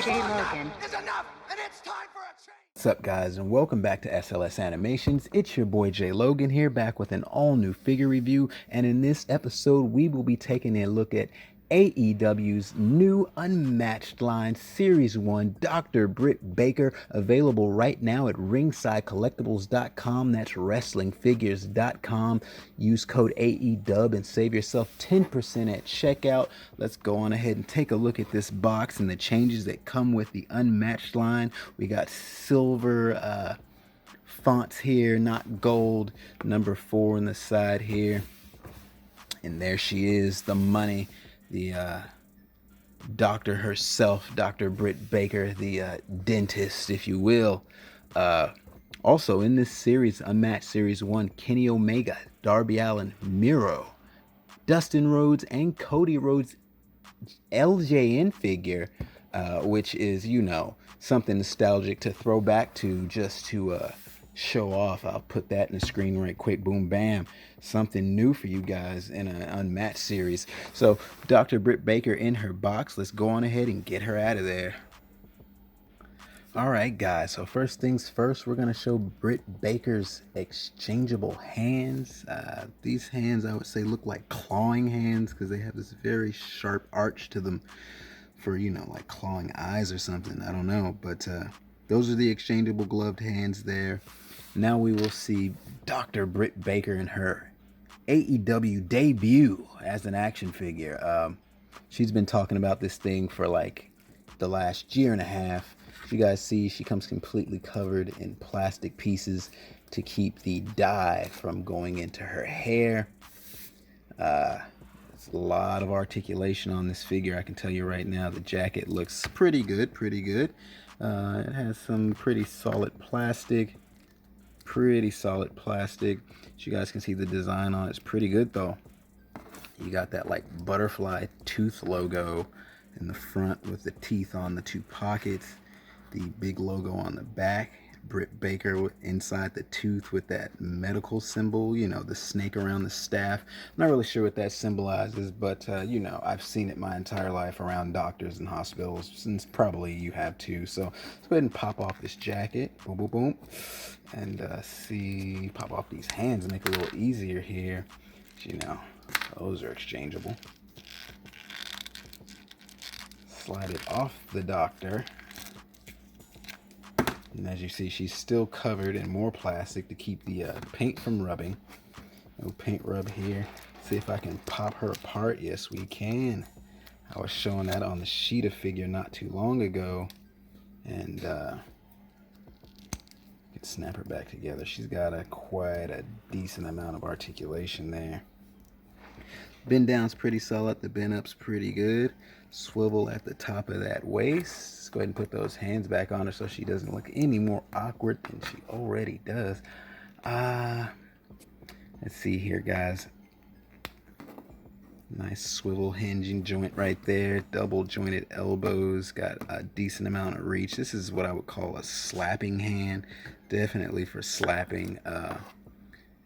Jay Logan. Is enough, and it's time for a change. What's up, guys, and welcome back to SLS Animations. It's your boy Jay Logan here, back with an all-new figure review, and in this episode we will be taking a look at AEW's new Unmatched line, Series 1, Dr. Britt Baker, available right now at ringsidecollectibles.com. That's wrestlingfigures.com. Use code AEW and save yourself 10% at checkout. Let's go on ahead and take a look at this box and the changes that come with the Unmatched line. We got silver fonts here, not gold. Number 4 on the side here. And there she is, the money. The doctor herself, Dr. Britt Baker, the dentist, if you will. Also in this series, Unmatched Series 1, Kenny Omega, Darby Allin, Miro, Dustin Rhodes, and Cody Rhodes LJN figure, which is, you know, something nostalgic to throw back to, just to show off. I'll put that in the screen right quick. Boom, bam. Something new for you guys in an Unmatched series. So Dr. Britt Baker in her box. Let's go on ahead and get her out of there. All right, guys. So first things first, we're going to show Britt Baker's exchangeable hands. These hands, I would say, look like clawing hands because they have this very sharp arch to them for, you know, like clawing eyes or something. I don't know. But those are the exchangeable gloved hands there. Now we will see Dr. Britt Baker in her AEW debut as an action figure. She's been talking about this thing for like the last year and a half. As you guys see, she comes completely covered in plastic pieces to keep the dye from going into her hair. There's a lot of articulation on this figure. I can tell you right now, the jacket looks pretty good, It has some pretty solid plastic. As you guys can see, the design on it's pretty good though. You got that like butterfly tooth logo in the front with the teeth on the 2 pockets. The big logo on the back. Britt Baker inside the tooth with that medical symbol, you know, the snake around the staff. I'm not really sure what that symbolizes, but you know, I've seen it my entire life around doctors and hospitals, since probably you have too. So let's go ahead and pop off this jacket, boom, boom, boom, and pop off these hands and make it a little easier here. You know, those are exchangeable. Slide it off the doctor. And as you see, she's still covered in more plastic to keep the paint from rubbing. No paint rub here. See if I can pop her apart. Yes, we can. I was showing that on the Sheeta figure not too long ago. And can snap her back together. She's got quite a decent amount of articulation there. Bend down's pretty solid. The bend up's pretty good. Swivel at the top of that waist. Let's go ahead and put those hands back on her so she doesn't look any more awkward than she already does. Let's see here, guys. Nice swivel hinging joint right there. Double jointed elbows. Got a decent amount of reach. This is what I would call a slapping hand. Definitely for slapping.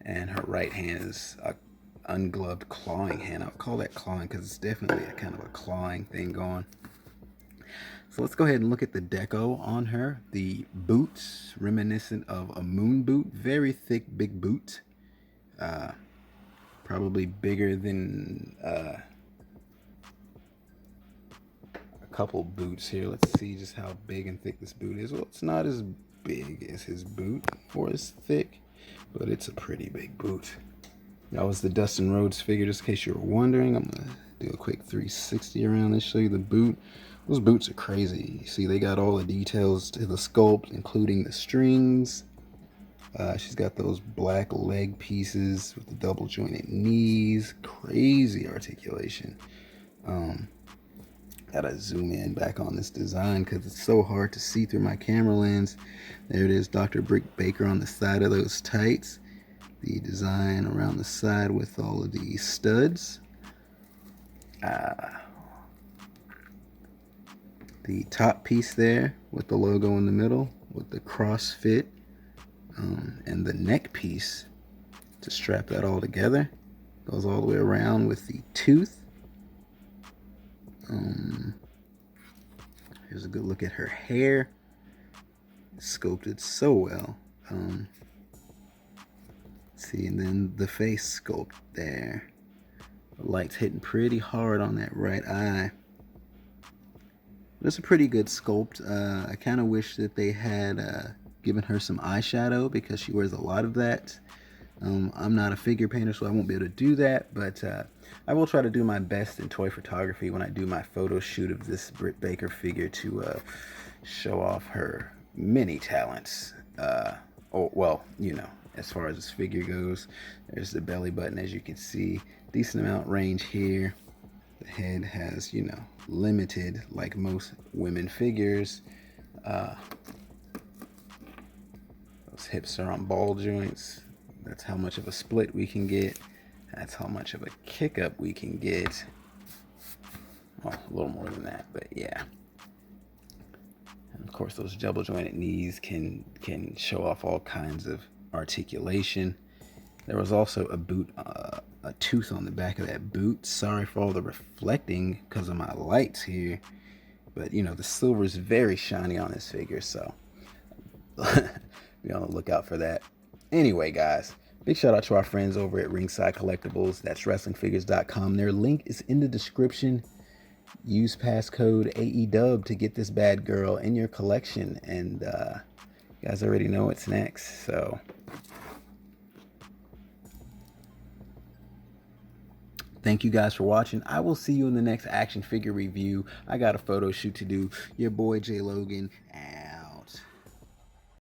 And her right hand is a ungloved clawing hand. I'll call that clawing because it's definitely a kind of a clawing thing going. So let's go ahead and look at the deco on her. The boots, reminiscent of a moon boot. Very thick, big boot. Probably bigger than a couple boots here. Let's see just how big and thick this boot is. Well, it's not as big as his boot or as thick, but it's a pretty big boot. That was the Dustin Rhodes figure, just in case you were wondering. I'm going to do a quick 360 around and show you the boot. Those boots are crazy. You see, they got all the details to the sculpt, including the strings. She's got those black leg pieces with the double jointed knees. Crazy articulation. Gotta zoom in back on this design because it's so hard to see through my camera lens. There it is, Dr. Britt Baker on the side of those tights. The design around the side with all of the studs. The top piece there with the logo in the middle with the cross fit. And the neck piece to strap that all together. Goes all the way around with the tooth. Here's a good look at her hair. Sculpted so well. See, and then the face sculpt there. The light's hitting pretty hard on that right eye. That's a pretty good sculpt. I kind of wish that they had given her some eyeshadow because she wears a lot of that. I'm not a figure painter, so I won't be able to do that, but I will try to do my best in toy photography when I do my photo shoot of this Britt Baker figure to show off her many talents. Well, you know, as far as this figure goes, there's the belly button, as you can see. Decent amount range here. The head has, you know, limited, like most women figures. Those hips are on ball joints. That's how much of a split we can get. That's how much of a kick up we can get. Well, a little more than that, but yeah. And of course, those double jointed knees can show off all kinds of articulation. There was also a boot, a tooth on the back of that boot. Sorry for all the reflecting because of my lights here, but you know the silver is very shiny on this figure, so be on the lookout for that. Anyway, guys, big shout out to our friends over at Ringside Collectibles. That's wrestlingfigures.com. Their link is in the description. Use passcode AEW to get this bad girl in your collection, and you guys already know what's next. So thank you guys for watching. I will see you in the next action figure review. I got a photo shoot to do. Your boy Jay Logan.